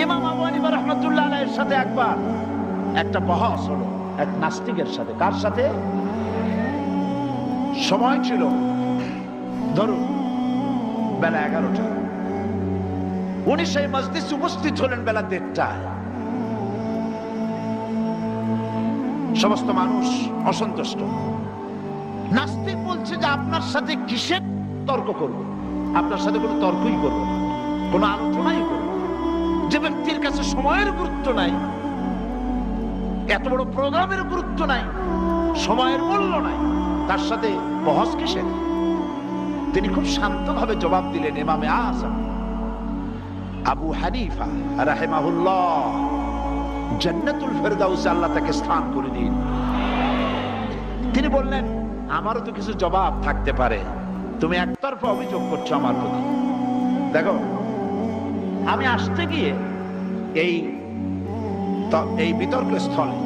ইমাম আবু হানিফা রাহমাতুল্লাহ আলাইহির সাথে একবার একটা বহস হলো এক নাস্তিকের সাথে। কার সাথে? সময় ছিল ধরুন বেলা 11টা, উনি সেই মজলিসে উপস্থিত হলেন বেলা 1:30টায়। সমস্ত মানুষ অসন্তুষ্ট। নাস্তিক বলছে যে আপনার সাথে কিসের তর্ক করব, আপনার সাথে কোনো তর্কই করব না, কোনো আলোচনাই করব। যে ব্যক্তির কাছে সময়ের গুরুত্ব নাই, এত বড় প্রোগ্রামের গুরুত্ব নাই, সময়ের মূল্য নাই, তার সাথে বহস কিসের? তিনি খুব শান্তভাবে জবাব দিলেন, ইমামে আযম আবু হানিফা রাহিমাহুল্লাহ জান্নাতুল ফেরদাউসে আল্লাহ তাকে স্থান করে দিন। তিনি বললেন, আমারও তো কিছু জবাব থাকতে পারে, তুমি একতরফা অভিযোগ করছো আমার প্রতি। দেখো, আমি আসতে গিয়ে এই বিতর্ক স্থলে,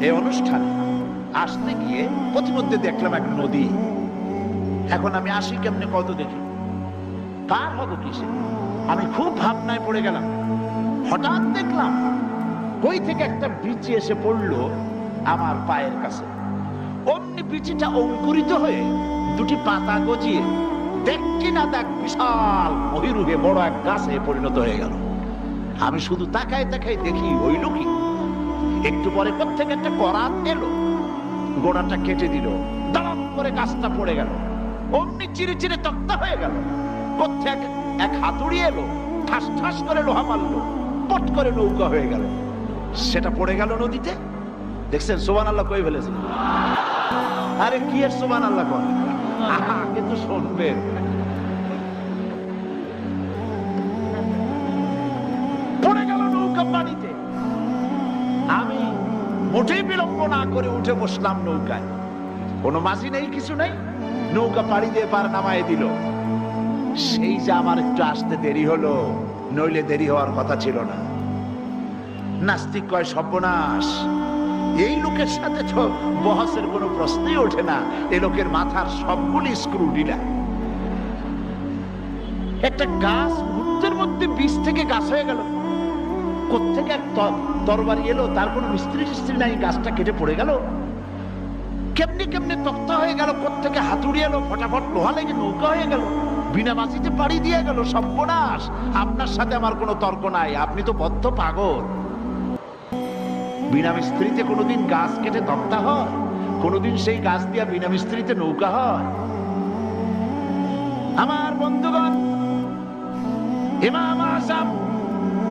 এই অনুষ্ঠানে আসতে গিয়ে প্রতিমধ্যে দেখলাম এক নদী। এখন আমি আসি কেমনে, কত দেখি পার হবো কিসে? আমি খুব ভাবনায় পড়ে গেলাম। হঠাৎ দেখলাম কই থেকে একটা বিচি এসে পড়লো আমার পায়ের কাছে। অমনি বিচিটা অঙ্কুরিত হয়ে দুটি পাতা গজিয়ে দেখছি না দেখ বিশাল মহিরুহে বড় এক গাছে পরিণত হয়ে গেল। আমি শুধু তাকায় তাকায় দেখি হইল কি, একটু পরে কোত্থেকে একটা করাত এলো, গোড়াটা কেটে দিল, দাঁড়াম করে গাছটা পড়ে গেল। অমনি চিরে চিরে তক্তা হয়ে গেল। কোত্থেকে এক হাতুড়ি এলো, ঠাস ঠাস করে লোহা মারলো, পট করে নৌকা হয়ে গেল। সেটা পড়ে গেল নদীতে। দেখছেন সুবহানাল্লাহ কই ফেলেছেন? আরে কি এর সুবহানাল্লাহ কর, আগে তো শুনবেন। পড়ে গেল নৌকা পানিতে। আমি মোটেই বিলম্ব না করে উঠে বসলাম নৌকায়। কোনো মাঝি নেই, কিছু নেই, নৌকা পাড়ি দিয়ে পার নামায় দিল। সেই যে আমার একটু আসতে দেরি হলো, নইলে দেরি হওয়ার কথা ছিল না। নাস্তিক কয়, সর্বনাশ, এই লোকের সাথে তো বহসের কোনো প্রশ্নই ওঠে না। এই লোকের মাথার সবগুলি স্ক্রু ঢিলা। একটা গাছ মুহূর্তের মধ্যে বীজ থেকে গাছ হয়ে গেল। কোত্থেকে এক তরবারি এলো, তার কোনো মিস্ত্রি নাই, গাছটা কেটে পড়ে গেল। কেমনি কেমনি তক্তা হয়ে গেল, কোত্থেকে হাতুড়ি এলো, ফটাফট লোহা লেগে নৌকা হয়ে গেল, বিনা মাঝিতে পাড়ি দিয়ে গেল। সর্বনাশ, আপনার সাথে আমার কোনো তর্ক নাই, আপনি তো বদ্ধ পাগল। বিনা মিস্ত্রিতে কোনোদিন গাছ কেটে তক্তা হয়? কোনোদিন সেই গাছ দিয়া বিনা মিস্ত্রিতে নৌকা হয়? আমার বন্ধুগণ, ইমাম আযম